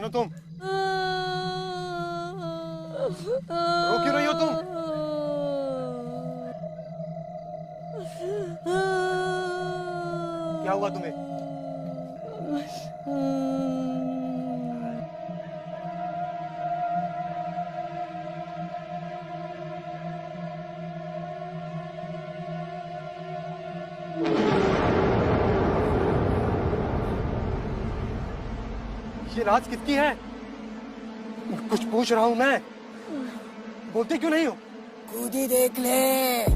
हो तुम? रो क्यों रही हो तुम? क्या हुआ तुम्हें? ये राज किसकी है? कुछ पूछ रहा हूं मैं। बोलते क्यों नहीं हो? खुद ही देख ले।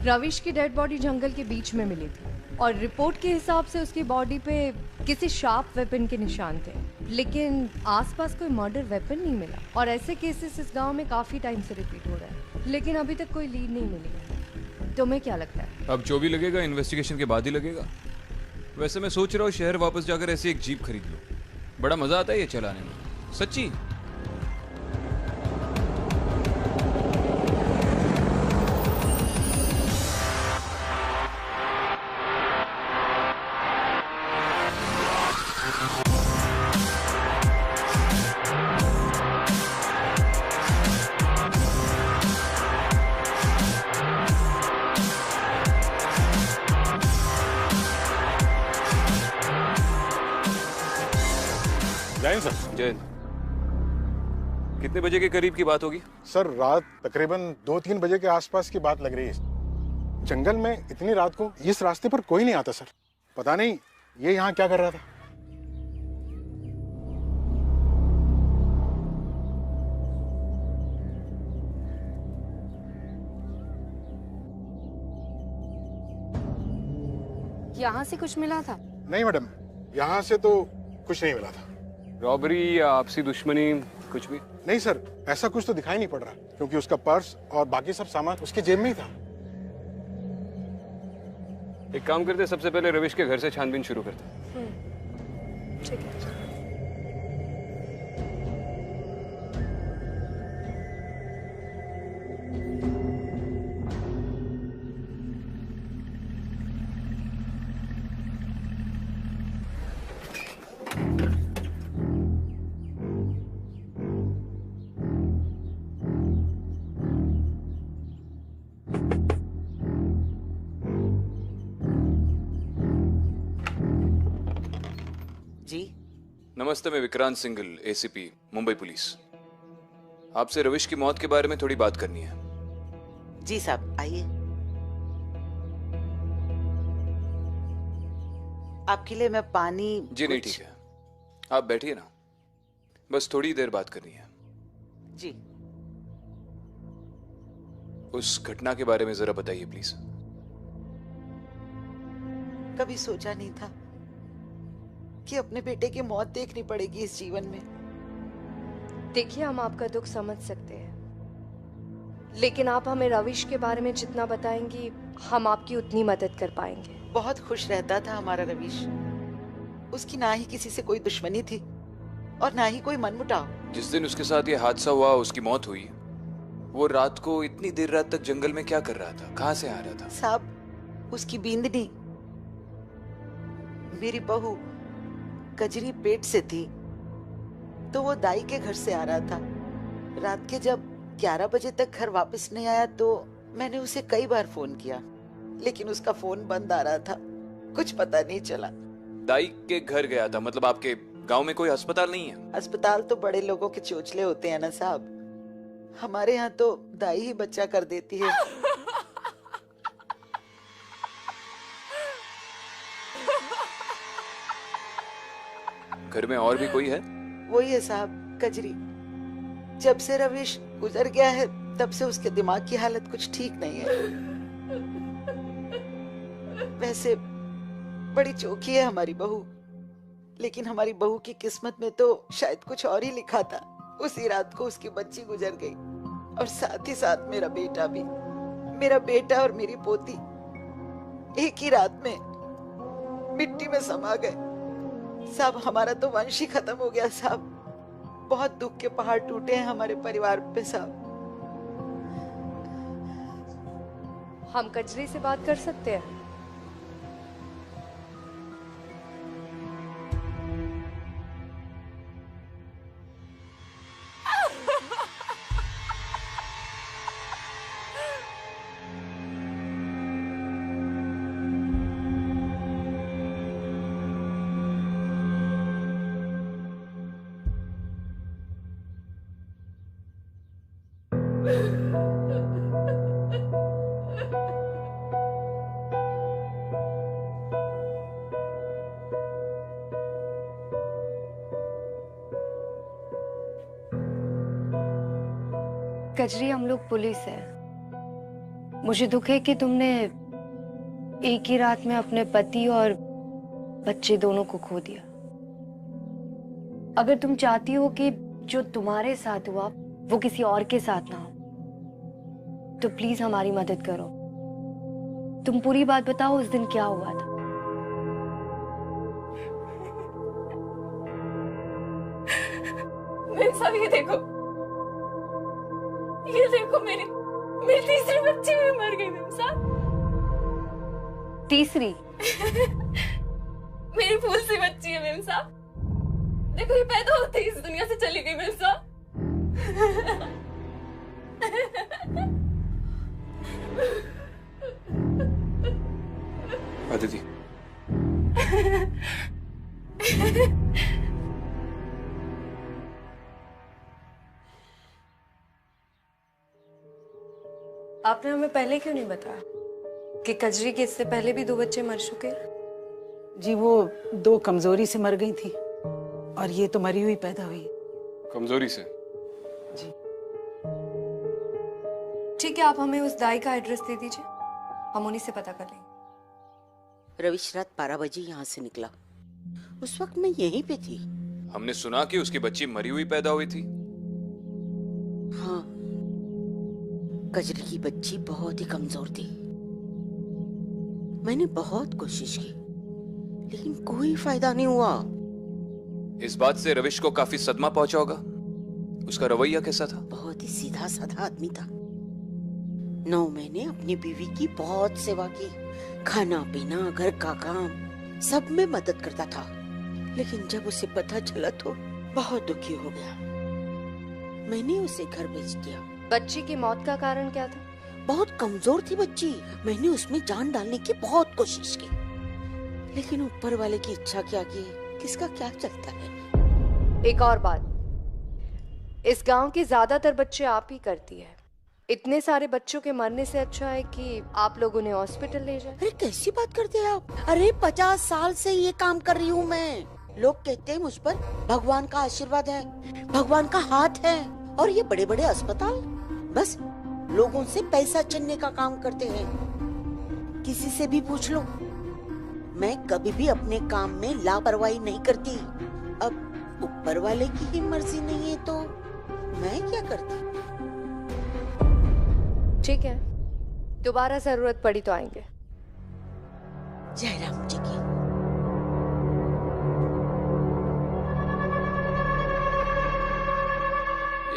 रविश की डेड बॉडी जंगल के बीच में मिली थी और रिपोर्ट के हिसाब से उसकी बॉडी पे किसी शार्प वेपन के निशान थे, लेकिन आसपास कोई मर्डर वेपन नहीं मिला। और ऐसे केसेस इस गांव में काफी टाइम से रिपीट हो रहा है, लेकिन अभी तक कोई लीड नहीं मिली है। तुम्हें क्या लगता है? अब जो भी लगेगा इन्वेस्टिगेशन के बाद ही लगेगा। वैसे मैं सोच रहा हूँ शहर वापस जाकर ऐसी एक जीप खरीद लो, बड़ा मजा आता है ये चलाने में, सच्ची। जय हिंद सर। जय हिंद। कितने बजे के करीब की बात होगी? सर रात तकरीबन 2-3 बजे के आसपास की बात लग रही है। जंगल में इतनी रात को इस रास्ते पर कोई नहीं आता सर। पता नहीं ये यहाँ क्या कर रहा था। यहाँ से कुछ मिला था? नहीं मैडम, यहाँ से तो कुछ नहीं मिला था। रॉबरी या आपसी दुश्मनी कुछ भी? नहीं सर, ऐसा कुछ तो दिखाई नहीं पड़ रहा, क्योंकि उसका पर्स और बाकी सब सामान उसके जेब में ही था। एक काम करते, सबसे पहले रविश के घर से छानबीन शुरू करते। ठीक है। जी नमस्ते, मैं विक्रांत सिंघल, एसीपी मुंबई पुलिस। आपसे रविश की मौत के बारे में थोड़ी बात करनी है। जी साहब, आइए। आपके लिए मैं पानी। जी नहीं, ठीक है, आप बैठिए ना, बस थोड़ी देर बात करनी है। जी। उस घटना के बारे में जरा बताइए प्लीज। कभी सोचा नहीं था कि अपने बेटे की मौत देखनी पड़ेगी इस जीवन में। देखिए, हम आपका दुख समझ सकते हैं, लेकिन आप हमें रविश के बारे में जितना बताएंगी हम आपकी उतनी मदद कर पाएंगे। बहुत खुश रहता था हमारा रविश। उसकी ना ही किसी से कोई दुश्मनी थी और ना ही कोई मनमुटाव। जिस दिन उसके साथ ये हादसा हुआ, उसकी मौत हुई, वो रात को इतनी देर रात तक जंगल में क्या कर रहा था, कहाँ से आ रहा था? साहब, उसकी बींदनी, मेरी बहू कजरी पेट से थी, तो वो दाई के घर से आ रहा था। रात के जब 11 बजे तक घर वापस नहीं आया तो मैंने उसे कई बार फोन किया, लेकिन उसका फोन बंद आ रहा था। कुछ पता नहीं चला। दाई के घर गया था, मतलब आपके गांव में कोई अस्पताल नहीं है? अस्पताल तो बड़े लोगों के चोचले होते हैं ना साहब, हमारे यहाँ तो दाई ही बच्चा कर देती है। घर में और भी कोई है? वही है साहब, कजरी। जब से रविश गुजर गया है तब से उसके दिमाग की हालत कुछ ठीक नहीं है। वैसे बड़ी चौखी है हमारी बहू, लेकिन हमारी बहू की किस्मत में तो शायद कुछ और ही लिखा था। उसी रात को उसकी बच्ची गुजर गई और साथ ही साथ मेरा बेटा भी। मेरा बेटा और मेरी पोती एक ही रात में मिट्टी में समा गए। साहब हमारा तो वंश ही खत्म हो गया साहब। बहुत दुख के पहाड़ टूटे हैं हमारे परिवार पे साहब। हम कजरी से बात कर सकते हैं? कजरी, हम लोग पुलिस है। मुझे दुख है कि तुमने एक ही रात में अपने पति और बच्चे दोनों को खो दिया। अगर तुम चाहती हो कि जो तुम्हारे साथ हुआ वो किसी और के साथ ना हो, तो प्लीज हमारी मदद करो। तुम पूरी बात बताओ, उस दिन क्या हुआ था? मेरे साथ ये देखो मेरी तीसरी बच्ची भी मर गई मेरे साथ। तीसरी? मेरी फूल सी बच्ची है मेरे साथ। देखो ये पैदा होते ही इस दुनिया से चली गई मेरे साथ। अदिति, आपने हमें पहले क्यों नहीं बताया कि कजरी के इससे पहले भी 2 बच्चे मर चुके हैं? जी वो 2 कमजोरी से मर गई थी और ये तो मरी हुई पैदा हुई। कमजोरी से? जी ठीक है, आप हमें उस दाई का एड्रेस दे दीजिए, हम उन्हीं से पता कर लेंगे। रविश रात 12 बजे यहाँ से निकला। उस वक्त मैं यहीं पे थी। हमने सुना कि उसकी बच्ची मरी हुई पैदा हुई थी। हाँ, कजरी की बच्ची बहुत ही कमजोर थी। मैंने बहुत कोशिश की लेकिन कोई फायदा नहीं हुआ। इस बात से रविश को काफी सदमा पहुंचा होगा। उसका रवैया कैसा था? बहुत ही सीधा साधा आदमी था। 9 महीने अपनी बीवी की बहुत सेवा की, खाना पीना घर का काम सब में मदद करता था। लेकिन जब उसे पता चला तो बहुत दुखी हो गया। मैंने उसे घर भेज दिया। बच्ची की मौत का कारण क्या था? बहुत कमजोर थी बच्ची। मैंने उसमें जान डालने की बहुत कोशिश की लेकिन ऊपर वाले की इच्छा क्या की किसका क्या चलता है। एक और बात, इस गांव के ज्यादातर बच्चे आप ही करती है। इतने सारे बच्चों के मरने से अच्छा है कि आप लोग उन्हें हॉस्पिटल ले जाए। अरे कैसी बात करते हैं आप? अरे 50 साल से ये काम कर रही हूँ मैं। लोग कहते हैं मुझ पर भगवान का आशीर्वाद है, भगवान का हाथ है। और ये बड़े बड़े अस्पताल बस लोगों से पैसा छीनने का काम करते हैं। किसी से भी पूछ लो, मैं कभी भी अपने काम में लापरवाही नहीं करती। अब ऊपर वाले की ही मर्जी नहीं है तो मैं क्या करती। ठीक है, दोबारा जरूरत पड़ी तो आएंगे। जयराम जी की।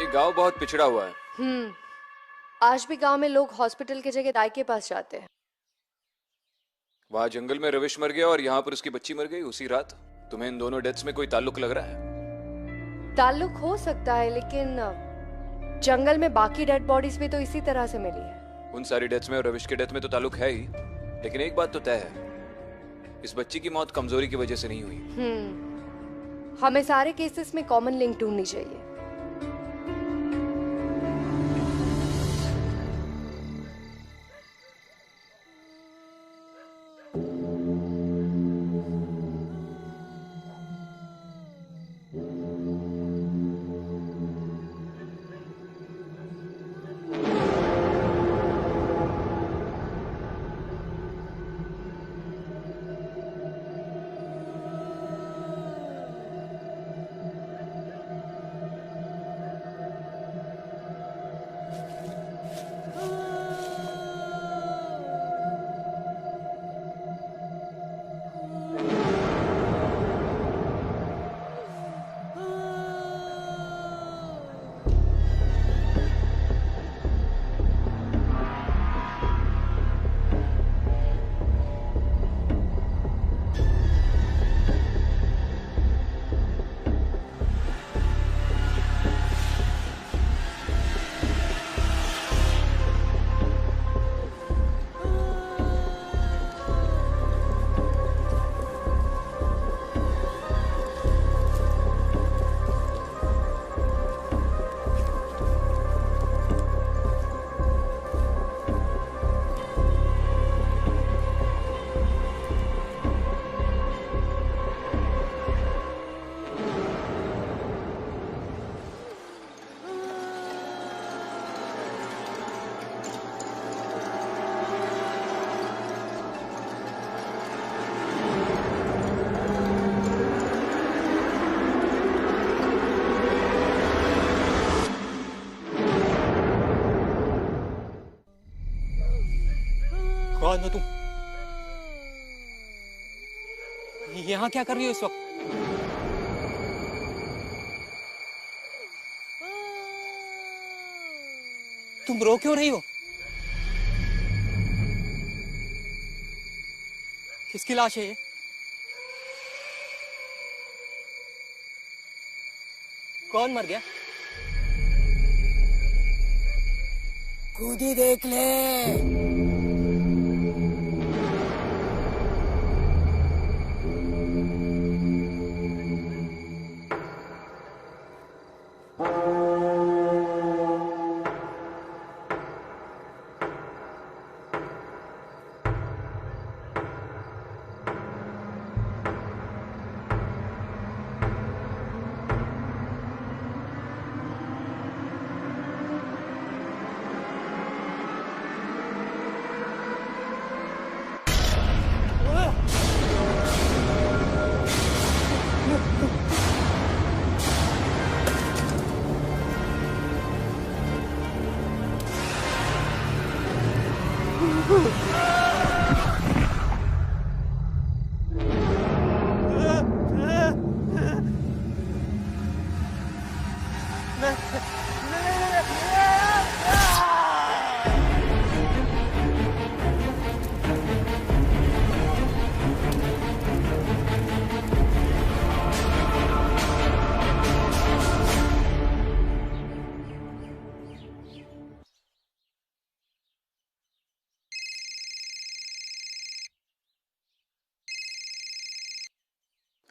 ये गांव बहुत पिछड़ा हुआ है। आज भी गांव में लोग हॉस्पिटल की जगह दाई के पास जाते हैं। वहां जंगल में रविश मर गया और यहाँ पर उसकी बच्ची मर गई उसी रात। तुम्हें इन दोनों डेथ्स में कोई ताल्लुक लग रहा है? ताल्लुक हो सकता है, लेकिन जंगल में बाकी डेड बॉडीज भी तो इसी तरह से मिली है। उन सारी डेथ्स में और रविश के डेथ में तो ताल्लुक है ही, लेकिन एक बात तो तय है, इस बच्ची की मौत कमजोरी की वजह से नहीं हुई। हमें सारे केसेस में कॉमन लिंक ढूंढनी चाहिए। कौन हो तुम? यहाँ क्या कर रही हो इस वक्त? तुम रो क्यों रही हो? किसकी लाश है ये? कौन मर गया? खुद ही देख ले।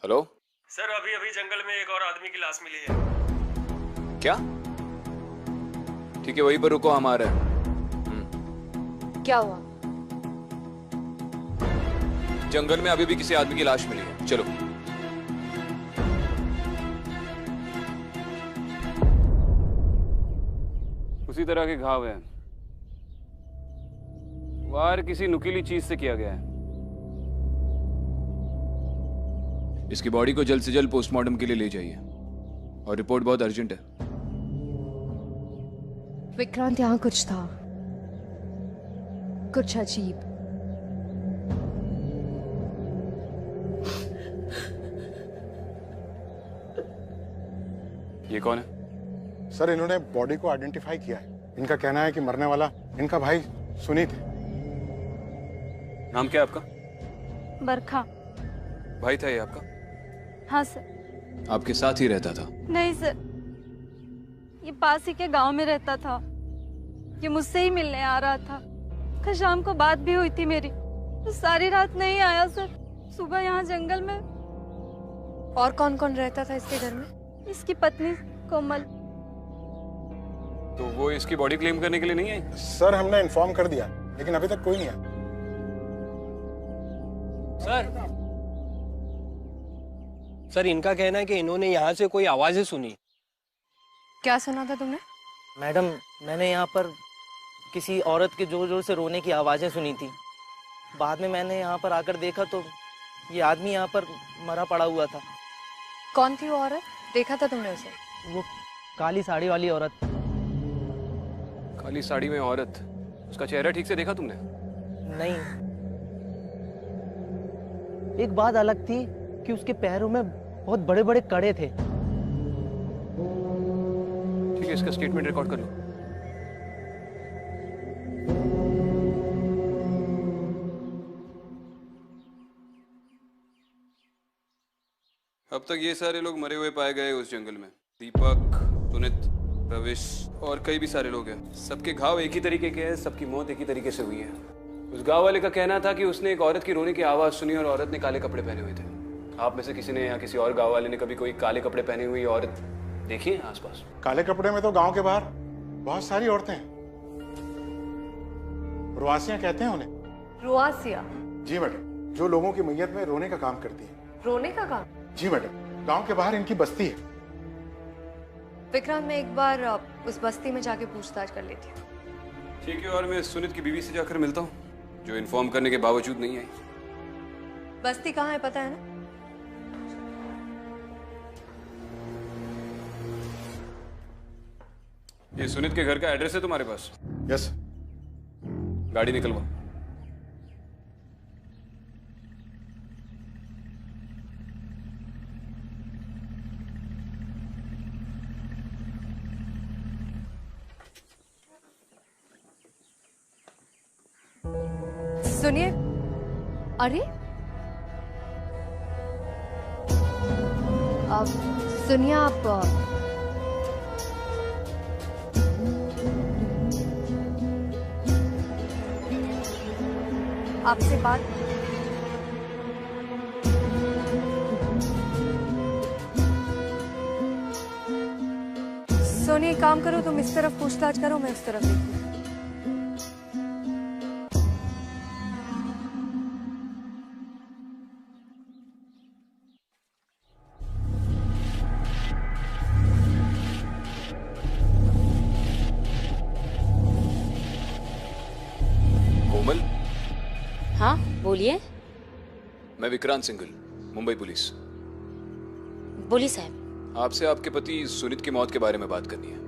हेलो सर, अभी अभी जंगल में एक और आदमी की लाश मिली है। क्या? ठीक है, वहीं पर रुको, हम आ रहे हैं। क्या हुआ? जंगल में अभी भी किसी आदमी की लाश मिली है, चलो। उसी तरह के घाव हैं। वार किसी नुकीली चीज से किया गया है। इसकी बॉडी को जल्द से जल्द पोस्टमार्टम के लिए ले जाइए, और रिपोर्ट बहुत अर्जेंट है। विक्रांत, यहाँ कुछ था, कुछ अजीब। ये कौन है? सर, इन्होंने बॉडी को आइडेंटिफाई किया है। इनका कहना है कि मरने वाला इनका भाई सुनीत है। नाम क्या है आपका? बरखा। भाई था ये आपका? हाँ सर। आपके साथ ही रहता था? नहीं सर, ये पास ही के गांव में रहता था। ये मुझसे ही मिलने आ रहा था। कल शाम को बात भी हुई थी मेरी, तो सारी रात नहीं आया सर। सुबह यहाँ जंगल में और कौन कौन रहता था इसके घर में? इसकी पत्नी कोमल। तो वो इसकी बॉडी क्लेम करने के लिए नहीं आई? सर हमने इन्फॉर्म कर दिया, लेकिन अभी तक कोई नहीं आया। सर इनका कहना है कि इन्होंने यहाँ से कोई आवाजें सुनी। क्या सुना था तुमने? मैडम, मैंने यहाँ पर किसी औरत के जोर जोर से रोने की आवाजें सुनी थी। बाद में मैंने यहाँ पर आकर देखा तो ये आदमी यहाँ पर मरा पड़ा हुआ था। कौन थी वो औरत? देखा था तुमने उसे? वो काली साड़ी वाली औरत। काली साड़ी में औरत? उसका चेहरा ठीक से देखा तुमने? नहीं। एक बात अलग थी कि उसके पैरों में बहुत बड़े बड़े कड़े थे। ठीक है, इसका स्टेटमेंट रिकॉर्ड कर लो। अब तक ये सारे लोग मरे हुए पाए गए उस जंगल में। दीपक, सुनित, रविश और कई भी सारे लोग हैं। सबके घाव एक ही तरीके के हैं, सबकी मौत एक ही तरीके से हुई है। उस गांव वाले का कहना था कि उसने एक औरत की रोने की आवाज सुनी और औरत ने काले कपड़े पहने हुए थे। आप में से किसी ने या किसी और गांव वाले ने कभी कोई काले कपड़े पहनी हुई औरत देखी है आसपास? काले कपड़े में तो गांव के बाहर बहुत सारी औरतें हैं। रुआसियां कहते हैं उन्हें। रुआसिया? जी मैडम, जो लोगों की मैयत में रोने का काम करती है। रोने का काम? जी मैडम, गांव के बाहर इनकी बस्ती है। विक्रांत, मैं एक बार उस बस्ती में जाके पूछताछ कर लेती हूँ। ठीक है, और मैं सुनित की बीवी से जाकर मिलता हूँ, जो इन्फॉर्म करने के बावजूद नहीं आई। बस्ती कहाँ है पता है ना? ये सुनित के घर का एड्रेस है तुम्हारे पास? यस। गाड़ी निकलवा। सुनिए। अरे अब सुनिए, आप आपसे बात। सोनी, एक काम करो, तुम इस तरफ पूछताछ करो, मैं उस तरफ देखूं। कोमल? हाँ बोलिए। मैं विक्रांत सिंघल, मुंबई पुलिस। बोलिए साहब। आपसे आपके पति सुनित की मौत के बारे में बात करनी है।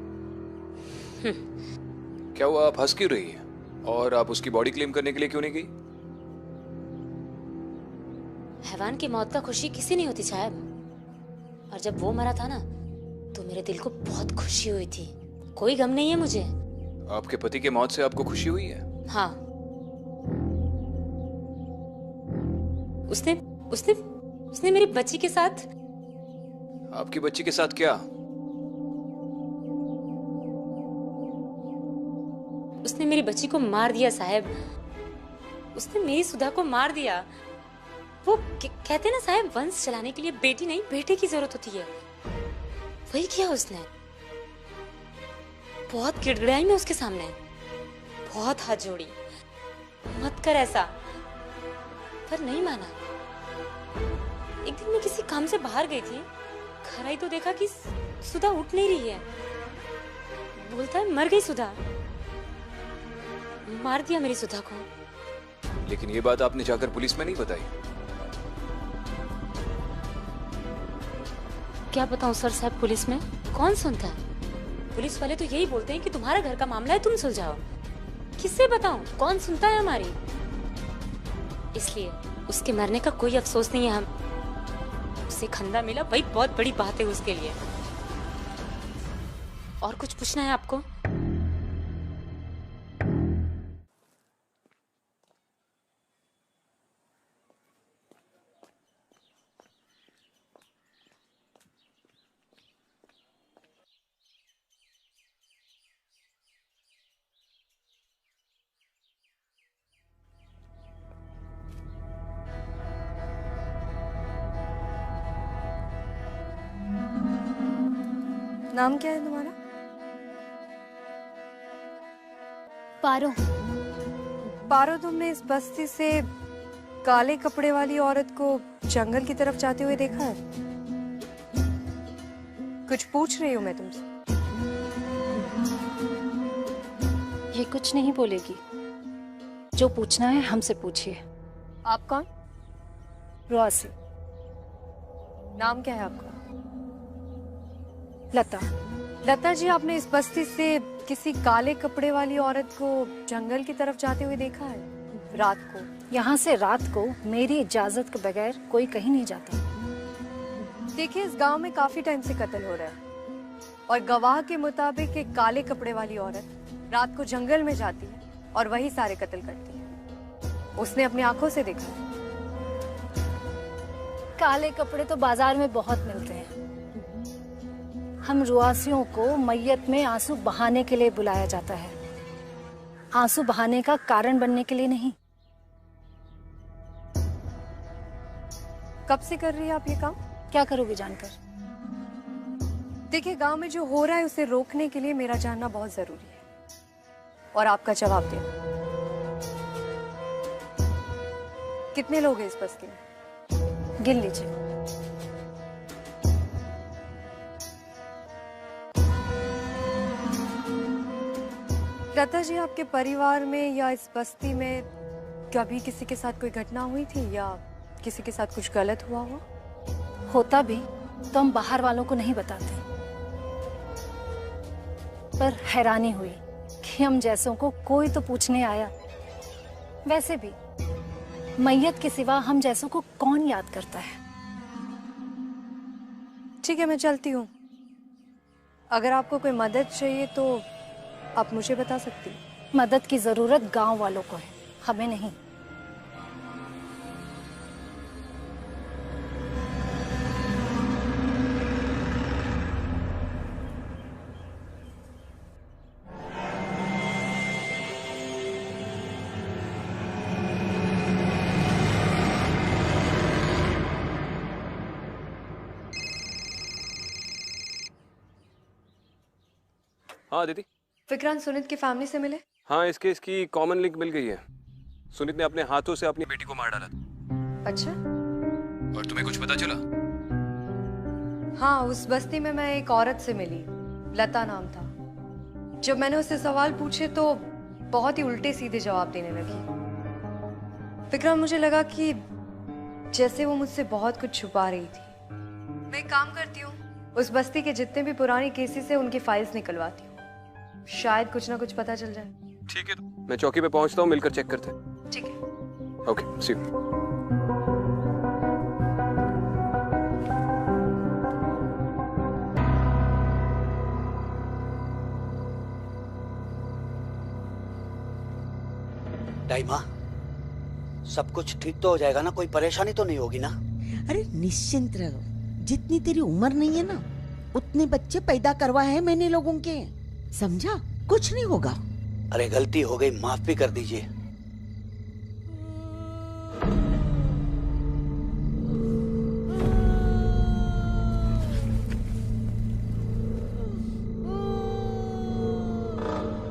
क्या हुआ, आप हंस क्यों रही हैं? और आप उसकी बॉडी क्लेम करने के लिए क्यों नहीं गई? हैवान की मौत का खुशी किसी नहीं होती साहब, और जब वो मरा था ना तो मेरे दिल को बहुत खुशी हुई थी। कोई गम नहीं है मुझे। आपके पति के मौत से आपको खुशी हुई है? हाँ। उसने उसने उसने मेरी बच्ची के साथ। आपकी बच्ची के साथ क्या? उसने मेरी बच्ची को मार दिया साहब। उसने मेरी सुधा को मार दिया। वो कहते ना साहब, वंश चलाने के लिए बेटी नहीं बेटे की जरूरत होती है। वही किया उसने। बहुत गिड़गिड़ाई मैं उसके सामने, बहुत हाथ जोड़ी, मत कर ऐसा, पर नहीं माना। एक दिन मैं किसी काम से बाहर गई थी, घर आई तो देखा कि सुधा उठ नहीं रही है। बोलता है मर गई सुधा। मार दिया मेरी सुधा को। लेकिन ये बात आपने जाकर पुलिस में नहीं बताई? क्या बताऊं सर साहब, पुलिस में कौन सुनता है? पुलिस वाले तो यही बोलते हैं कि तुम्हारा घर का मामला है, तुम सुलझाओ। किससे बताऊं, कौन सुनता है हमारी? इसलिए उसके मरने का कोई अफसोस नहीं है। हम उसे खंदा मिला, वही बहुत बड़ी बात है उसके लिए। और कुछ पूछना है आपको? नाम क्या है तुम्हारा? पारो। पारो, तुमने इस बस्ती से काले कपड़े वाली औरत को जंगल की तरफ जाते हुए देखा है? कुछ पूछ रही हूँ मैं तुमसे। ये कुछ नहीं बोलेगी। जो पूछना है हमसे पूछिए। आप कौन? रोआसी। नाम क्या है आपका? लता। लता जी, आपने इस बस्ती से किसी काले कपड़े वाली औरत को जंगल की तरफ जाते हुए देखा है रात को? यहाँ से रात को मेरी इजाजत के बगैर कोई कहीं नहीं जाता। देखिए, इस गांव में काफी टाइम से कत्ल हो रहा है और गवाह के मुताबिक एक काले कपड़े वाली औरत रात को जंगल में जाती है और वही सारे कत्ल करती है। उसने अपनी आंखों से देखा है। काले कपड़े तो बाजार में बहुत मिलते हैं। हम रुआसियों को मैयत में आंसू बहाने के लिए बुलाया जाता है, आंसू बहाने का कारण बनने के लिए नहीं। कब से कर रही है आप ये काम? क्या करोगे जानकर? देखिए, गांव में जो हो रहा है उसे रोकने के लिए मेरा जानना बहुत जरूरी है और आपका जवाब देना। कितने लोग हैं इस बस्ती में? गिन लीजिए। लता जी, आपके परिवार में या इस बस्ती में कभी किसी के साथ कोई घटना हुई थी या किसी के साथ कुछ गलत हुआ हो? होता भी तो हम बाहर वालों को नहीं बताते, पर हैरानी हुई कि हम जैसों को कोई तो पूछने आया। वैसे भी मैयत के सिवा हम जैसों को कौन याद करता है। ठीक है, मैं चलती हूँ। अगर आपको कोई मदद चाहिए तो आप मुझे बता सकती हैं। मदद की जरूरत गांव वालों को है, हमें नहीं। हाँ दीदी। विक्रांत सुनीत की फैमिली से मिले? हाँ, इसकी कॉमन लिंक मिल गई है। सुनीत ने अपने हाथों से अपनी बेटी को मार डाला था। अच्छा। और तुम्हें कुछ पता चला? हाँ, उस बस्ती में मैं एक औरत से मिली, लता नाम था। जब मैंने उससे सवाल पूछे तो बहुत ही उल्टे सीधे जवाब देने लगी। विक्रांत, मुझे लगा कि जैसे वो मुझसे बहुत कुछ छुपा रही थी। मैं एक काम करती हूँ, उस बस्ती के जितने भी पुराने केसेस हैं उनकी फाइल्स निकलवाती हूँ। शायद कुछ ना कुछ पता चल जाए। ठीक है, मैं चौकी पे पहुंचता हूँ, मिलकर चेक करते हैं। ठीक है। Okay, C you. दाइमा, सब कुछ ठीक तो हो जाएगा ना? कोई परेशानी तो नहीं होगी ना? अरे निश्चिंत रहो, जितनी तेरी उम्र नहीं है ना उतने बच्चे पैदा करवाए हैं मैंने लोगों के, समझा? कुछ नहीं होगा। अरे गलती हो गई, माफ भी कर दीजिए।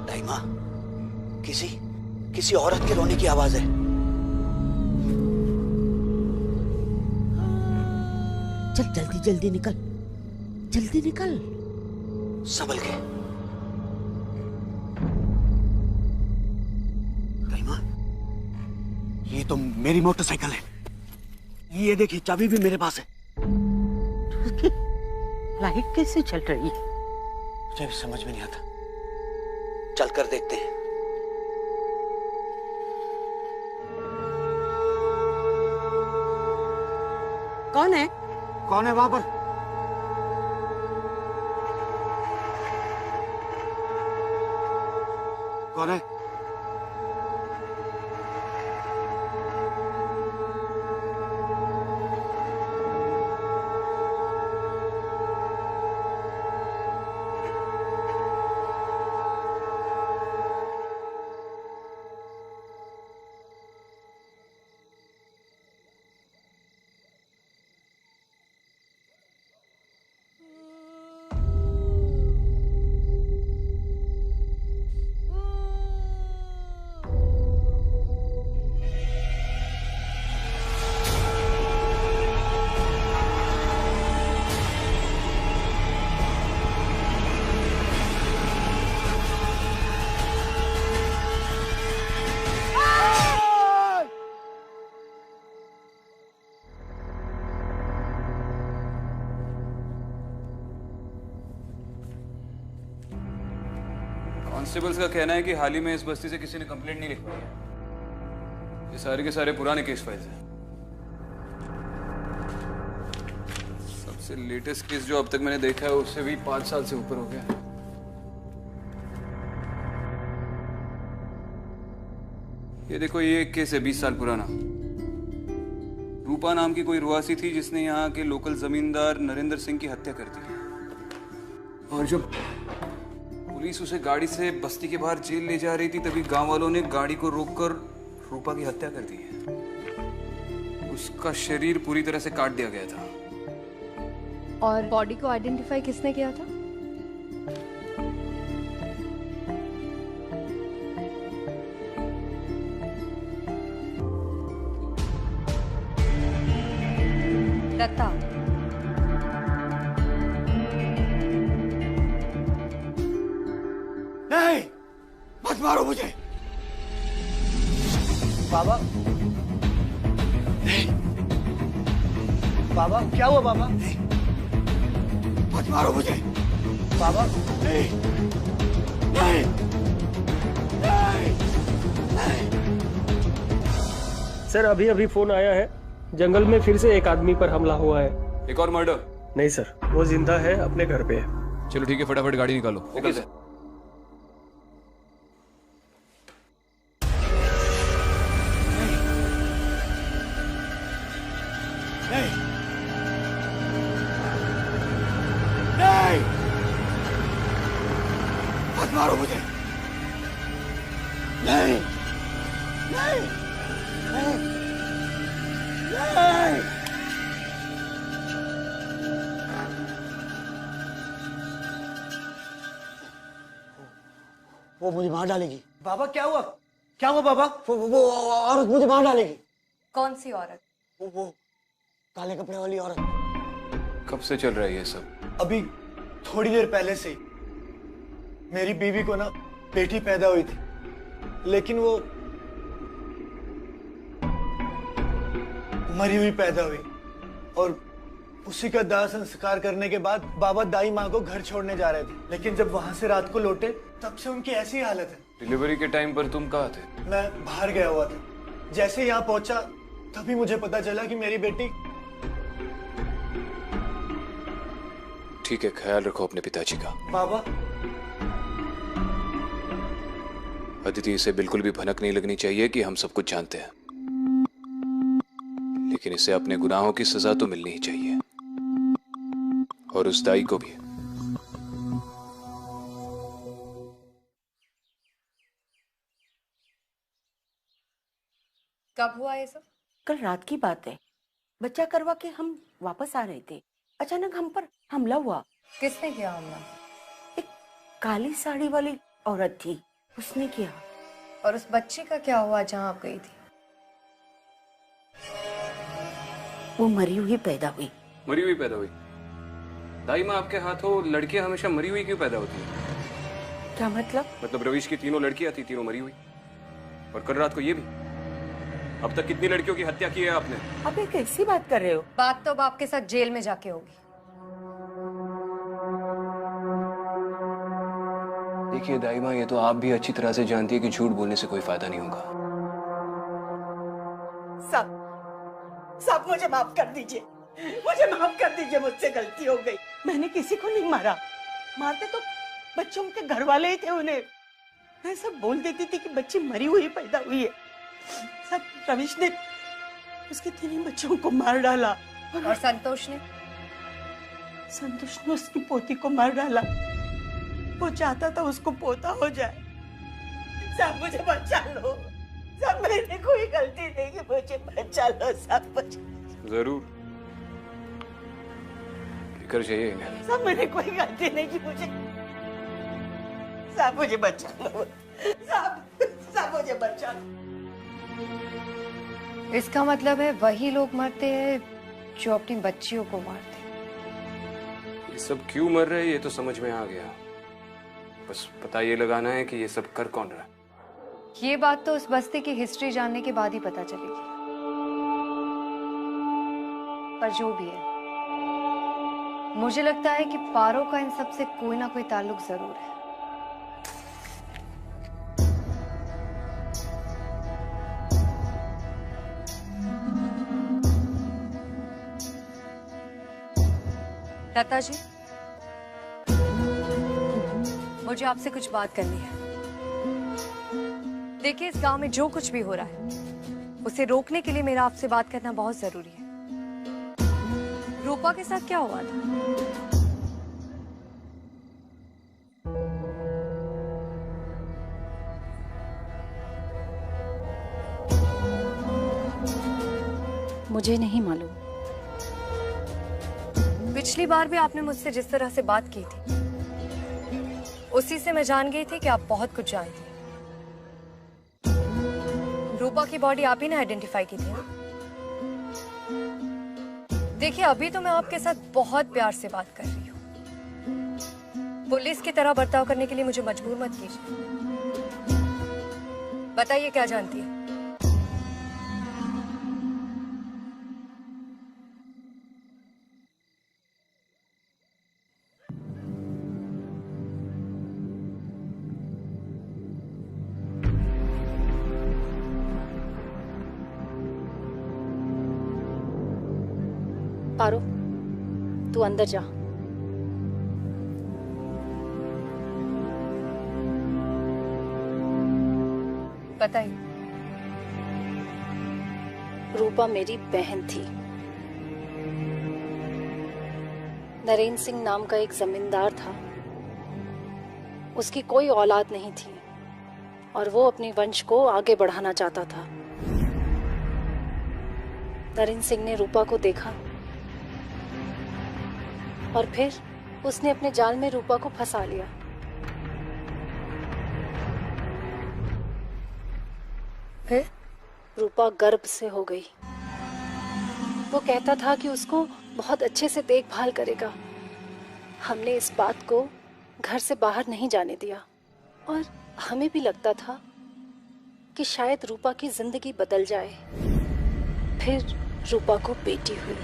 दाइमा, किसी औरत के रोने की आवाज है। चल जल्दी जल्दी निकल, जल्दी निकल। संभल के। दाइमा, ये तो मेरी मोटरसाइकिल है। ये देखिए, चाबी भी मेरे पास है। लाइट कैसे चल रही है? मुझे भी समझ में नहीं आता। चल कर देखते हैं। कौन है? कौन है वहां पर? कौन है? कांस्टेबल्स का कहना है कि हाल ही में इस बस्ती से किसी ने कंप्लेंट नहीं लिखवाई है। ये सारे के सारे पुराने केस फाइल्स हैं। सबसे लेटेस्ट केस जो अब तक मैंने देखा है उससे भी 5 साल से ऊपर हो गया है। ये देखो, ये एक केस है 20 साल पुराना। रूपा नाम की कोई रुआसी थी जिसने यहाँ के लोकल जमींदार नरेंद्र सिंह की हत्या कर दी। और जब पुलिस उसे गाड़ी से बस्ती के बाहर जेल ले जा रही थी तभी गांव वालों ने गाड़ी को रोककर रूपा की हत्या कर दी है। उसका शरीर पूरी तरह से काट दिया गया था। और बॉडी को आइडेंटिफाई किसने किया था? दत्ता। नहीं, मत मारो मुझे। बाबा, नहीं, बाबा क्या हुआ बाबा? नहीं, मत मारो मुझे। बाबा नहीं, नहीं, नहीं, नहीं। सर अभी अभी फोन आया है, जंगल में फिर से एक आदमी पर हमला हुआ है। एक और मर्डर? नहीं सर, वो जिंदा है, अपने घर पे है। चलो ठीक है, फटाफट गाड़ी निकालो। Okay sir. नहीं, नहीं, मत मारो मुझे। नहीं, नहीं, नहीं, नहीं। वो मुझे मार डालेगी। बाबा क्या हुआ? क्या हुआ बाबा? वो औरत मुझे मार डालेगी। कौन सी औरत? वो काले कपड़े वाली औरत। कब से चल रहा है ये सब? अभी थोड़ी देर पहले से ही। मेरी बीवी को ना बेटी पैदा हुई थी, लेकिन वो मरी हुई पैदा हुई और उसी का दाह संस्कार करने के बाद बाबा दाई माँ को घर छोड़ने जा रहे थे, लेकिन जब वहां से रात को लौटे तब से उनकी ऐसी हालत है। डिलीवरी के टाइम पर तुम कहाँ थे? मैं बाहर गया हुआ था। जैसे यहाँ पहुंचा तभी मुझे पता चला कि मेरी बेटी। ठीक है, ख्याल रखो अपने पिताजी का। बाबा, अदिति, इसे बिल्कुल भी भनक नहीं लगनी चाहिए कि हम सब कुछ जानते हैं, लेकिन इसे अपने गुनाहों की सजा तो मिलनी ही चाहिए, और उस दाई को भी। कब हुआ ये सब? कल रात की बात है। बच्चा करवा के हम वापस आ रहे थे, अचानक हम पर हमला हुआ। किसने किया हमला? एक काली साड़ी वाली औरत थी, उसने किया। और उस बच्ची का क्या हुआ जहाँ आप गई थी? वो मरी हुई पैदा हुई। मरी हुई पैदा हुई? दाई माँ, आपके हाथों लड़कियां हमेशा मरी हुई क्यों पैदा होती हैं? क्या मतलब? मतलब रवीश की तीनों लड़कियां थी, तीनों मरी हुई, और कल रात को ये भी। अब तक कितनी लड़कियों की हत्या की है आपने? आप एक कैसी बात कर रहे हो? बात तो अब आपके साथ जेल में जाके होगी। देखिए दाई माँ, ये तो आप भी अच्छी तरह से जानती है कि झूठ बोलने से कोई फायदा नहीं होगा। सब मुझे माफ कर दीजिए, मुझे माफ कर दीजिए, मुझसे गलती हो गई। मैंने किसी को नहीं मारा, मारते तो बच्चों के घर वाले ही थे। उन्हें मैं सब बोल देती थी कि बच्ची मरी हुई पैदा हुई है। सब रविश ने उसके 3 बच्चों को मार डाला। और संतोष ने? संतोष ने उसकी पोती को मार डाला। वो चाहता था उसको पोता हो जाए। सब मुझे बचा लो, सब मैंने कोई गलती नहीं की, मुझे बचा लो, सब बचा। जरूर फिक्र चाहिए इन्हें। सब मैंने कोई गलती नहीं की, मुझे सब मुझे बचा लो, सब मुझे बचा लो। इसका मतलब है वही लोग मरते हैं जो अपनी बच्चियों को मारते हैं। ये सब क्यों मर रहे हैं ये तो समझ में आ गया, बस पता ये लगाना है कि ये सब कर कौन रहा है। ये बात तो उस बस्ती की हिस्ट्री जानने के बाद ही पता चलेगी। पर जो भी है, मुझे लगता है कि पारो का इन सब से कोई ना कोई ताल्लुक जरूर है। लता जी, मुझे आपसे कुछ बात करनी है। देखिए, इस गांव में जो कुछ भी हो रहा है उसे रोकने के लिए मेरा आपसे बात करना बहुत जरूरी है। रूपा के साथ क्या हुआ था? मुझे नहीं मालूम। पिछली बार भी आपने मुझसे जिस तरह से बात की थी उसी से मैं जान गई थी कि आप बहुत कुछ जानती हैं। रूपा की बॉडी आप ही ने आइडेंटिफाई की थी ना? देखिए, अभी तो मैं आपके साथ बहुत प्यार से बात कर रही हूँ। पुलिस की तरह बर्ताव करने के लिए मुझे मजबूर मत कीजिए। बताइए, क्या जानती है? पारो, तू अंदर जा। बताइए। रूपा मेरी बहन थी। नरेंद्र सिंह नाम का एक जमींदार था। उसकी कोई औलाद नहीं थी और वो अपने वंश को आगे बढ़ाना चाहता था। नरेंद्र सिंह ने रूपा को देखा और फिर उसने अपने जाल में रूपा को फंसा लिया। फिर रूपा गर्भ से हो गई। वो कहता था कि उसको बहुत अच्छे से देखभाल करेगा। हमने इस बात को घर से बाहर नहीं जाने दिया और हमें भी लगता था कि शायद रूपा की जिंदगी बदल जाए। फिर रूपा को बेटी हुई।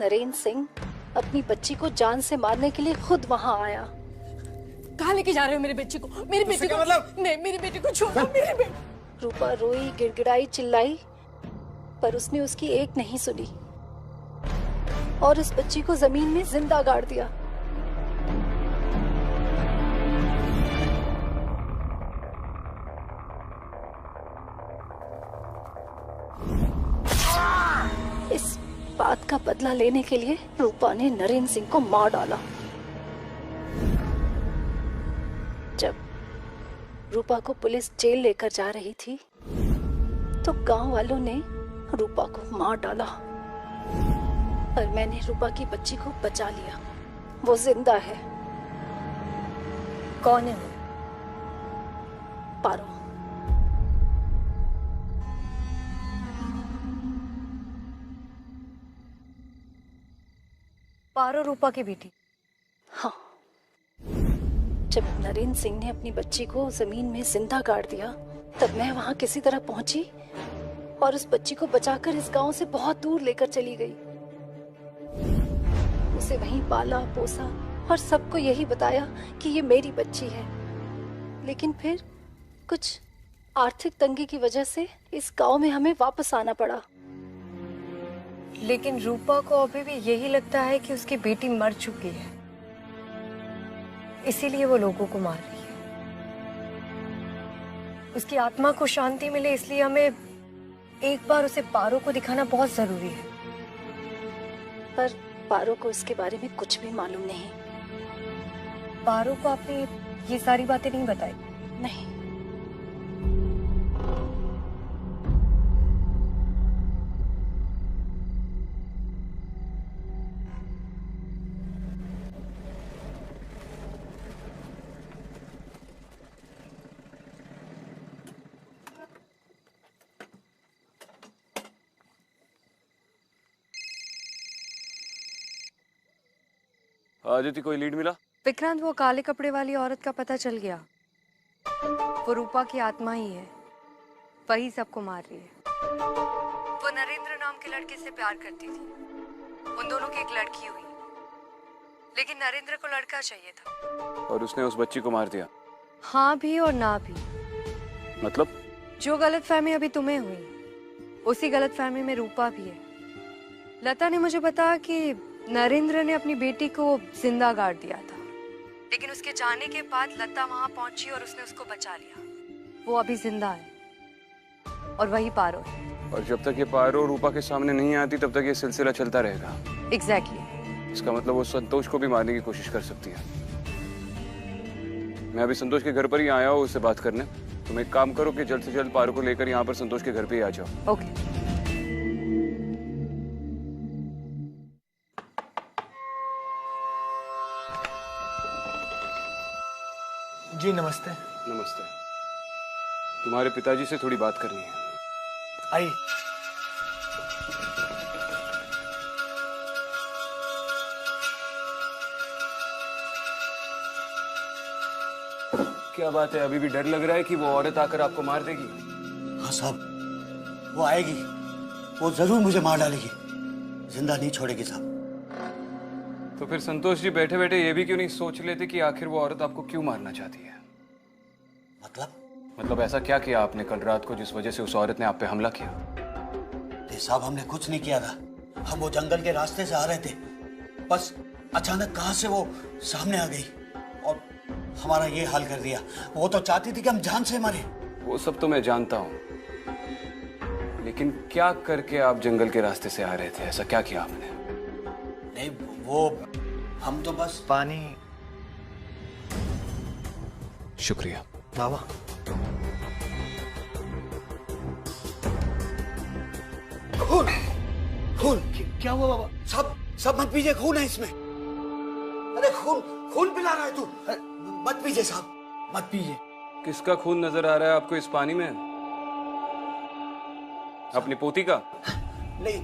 नरेंद्र सिंह अपनी बच्ची को जान से मारने के लिए खुद वहां आया। कहाँ लेके जा रहे हो मेरे बच्चे को? मेरी बेटी को मतलब? नहीं, मेरी बेटी को छोड़ो। मेरी बेटी। रूपा रोई, गिड़गिड़ाई, चिल्लाई, पर उसने उसकी एक नहीं सुनी और उस बच्ची को जमीन में जिंदा गाड़ दिया। इस बात का बदला लेने के लिए रूपा ने नरेंद्र सिंह को मार डाला। जब रूपा को पुलिस जेल लेकर जा रही थी तो गांव वालों ने रूपा को मार डाला, पर मैंने रूपा की बच्ची को बचा लिया। वो जिंदा है। कौन है? पारो। पारो रूपा की बेटी? हाँ। जब नरेंद्र सिंह ने अपनी बच्ची को जमीन में जिंदा गाड़ दिया तब मैं वहां किसी तरह पहुंची और उस बच्ची को बचाकर इस गांव से बहुत दूर लेकर चली गई। उसे वहीं पाला पोसा और सबको यही बताया कि ये मेरी बच्ची है। लेकिन फिर कुछ आर्थिक तंगी की वजह से इस गांव में हमें वापस आना पड़ा। लेकिन रूपा को अभी भी यही लगता है कि उसकी बेटी मर चुकी है, इसीलिए वो लोगों को मार रही है। उसकी आत्मा को शांति मिले इसलिए हमें एक बार उसे पारो को दिखाना बहुत जरूरी है। पर पारो को इसके बारे में कुछ भी मालूम नहीं। पारो को आपने ये सारी बातें नहीं बताई? नहीं। आदित्य, कोई लीड मिला? विक्रांत, वो काले कपड़े वाली औरत का पता चल गया। वो रूपा की आत्मा ही है, वही सबको मार रही है। वो नरेंद्र नाम के लड़के से प्यार करती थी। उन दोनों की एक लड़की हुई, लेकिन नरेंद्र को लड़का चाहिए था और उसने उस बच्ची को मार दिया? हाँ भी और ना भी। मतलब? जो गलतफहमी अभी तुम्हें हुई, उसी गलतफहमी में रूपा भी है। लता ने मुझे बताया कि नरेंद्र ने अपनी बेटी को जिंदा गाड़ दिया था, लेकिन उसके जाने के बाद लता वहां पहुंची और उसने उसको बचा लिया। वो अभी जिंदा है और वही पारो है। और जब तक ये पारो रूपा के सामने नहीं आती तब तक ये सिलसिला चलता रहेगा। एग्जैक्टली। इसका मतलब वो संतोष को भी मारने की कोशिश कर सकती है। मैं अभी संतोष के घर पर ही आया हूँ उससे बात करने। तुम एक काम करो कि जल्द से जल्द पारो को लेकर यहाँ पर संतोष के घर पे ही आ जाओ। ओके। जी नमस्ते। नमस्ते। तुम्हारे पिताजी से थोड़ी बात करनी है। आइए। क्या बात है, अभी भी डर लग रहा है कि वो औरत आकर आपको मार देगी? हाँ साहब, वो आएगी, वो जरूर मुझे मार डालेगी, जिंदा नहीं छोड़ेगी साहब। तो फिर संतोष जी बैठे बैठे ये भी क्यों नहीं सोच लेते कि आखिर वो औरत आपको क्यों मारना चाहती है? मतलब ऐसा क्या किया आपने कल रात को जिस वजह से उस औरत ने आप पे हमला किया? साहब हमने कुछ नहीं किया था, हम वो जंगल के रास्ते से आ रहे थे, बस अचानक कहां से वो सामने आ गई और हमारा ये हाल कर दिया। वो तो चाहती थी कि हम जान से मरे। वो सब तो मैं जानता हूँ, लेकिन क्या करके आप जंगल के रास्ते से आ रहे थे? ऐसा क्या किया आपने? नहीं वो हम तो बस पानी। शुक्रिया बाबा। खून खून क्या हुआ बाबा? सब मत पीजिए, खून है इसमें। अरे खून पिला रहा है तू, मत पीजिए साहब, मत पीजिए। किसका खून नजर आ रहा है आपको इस पानी में? अपनी पोती का? नहीं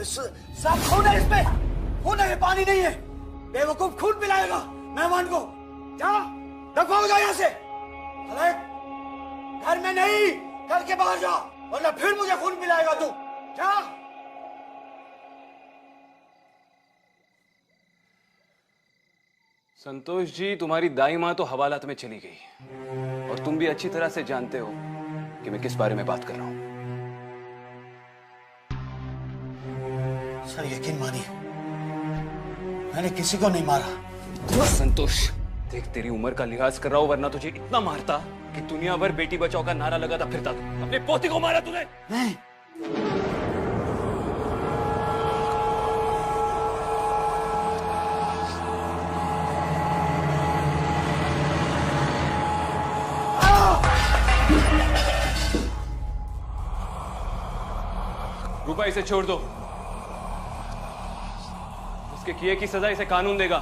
साहब, खून है इसमें, खून है, ये पानी नहीं है। बेवकूफ खून पिलाएगा मेहमान को। जा दफा हो जाओ यहाँ से। अरे घर में नहीं, घर के बाहर जा, वरना फिर मुझे खून पिलाएगा तू। जा। संतोष जी, तुम्हारी दाई माँ तो हवालात में चली गई और तुम भी अच्छी तरह से जानते हो कि मैं किस बारे में बात कर रहा हूं। सर यकीन मानिए, मैंने किसी को नहीं मारा। संतोष देख, तेरी उम्र का लिहाज कर रहा हूं, वरना तुझे इतना मारता कि दुनिया भर बेटी बचाओ का नारा लगाता फिरता तू। अपने पोती को मारा तूने। नहीं। रूपा, इसे छोड़ दो। उसके किए की सजा इसे कानून देगा।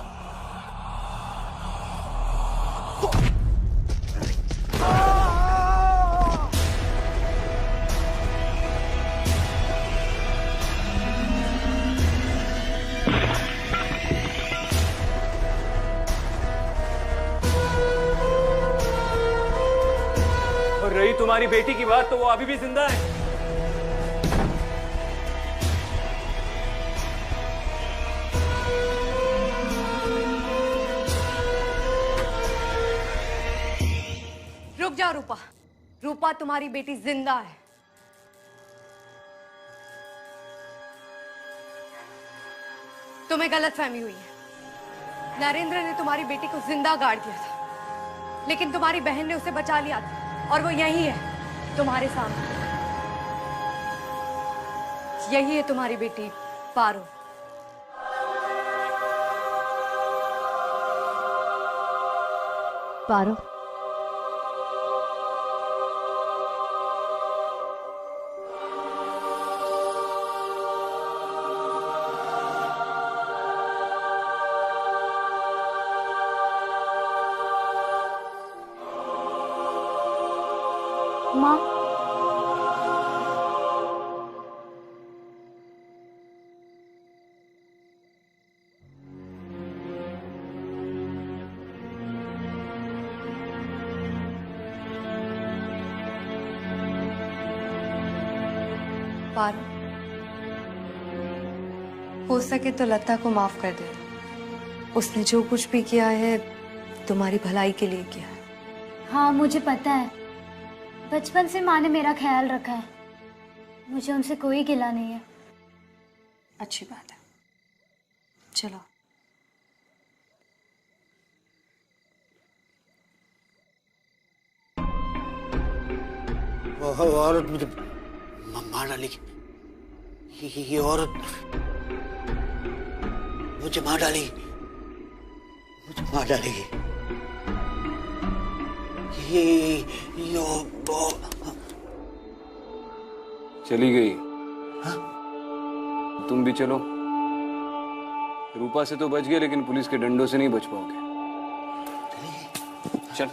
और रही तुम्हारी बेटी की बात, तो वो अभी भी जिंदा है। रुक जा रूपा। रूपा, तुम्हारी बेटी जिंदा है। तुम्हें गलतफहमी हुई है। नरेंद्र ने तुम्हारी बेटी को जिंदा गाड़ दिया था, लेकिन तुम्हारी बहन ने उसे बचा लिया था और वो यही है तुम्हारे सामने। यही है तुम्हारी बेटी पारो। पारो, माँ, पारो, हो सके तो लता को माफ कर दे। उसने जो कुछ भी किया है तुम्हारी भलाई के लिए किया है। हाँ मुझे पता है, बचपन से माँ ने मेरा ख्याल रखा है, मुझे उनसे कोई गिला नहीं है। अच्छी बात है, चलो। वो औरत मुझे मार डालेगी। ये औरत मुझे मार डालेगी, मुझे मार डालेगी। चली गई। तुम भी चलो। रूपा से तो बच गए, लेकिन पुलिस के डंडों से नहीं बच पाओगे। चल।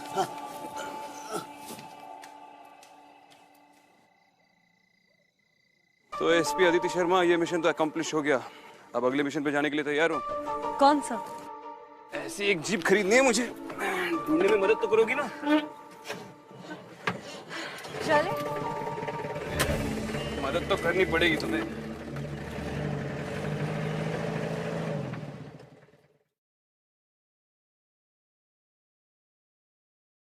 तो एसपी अदिति शर्मा, ये मिशन तो अकम्प्लिश हो गया। अब अगले मिशन पे जाने के लिए तैयार हो? कौन सा? ऐसी एक जीप खरीदनी है मुझे। ढूंढने में मदद तो करोगी ना? चले। मदद तो करनी पड़ेगी तुम्हें।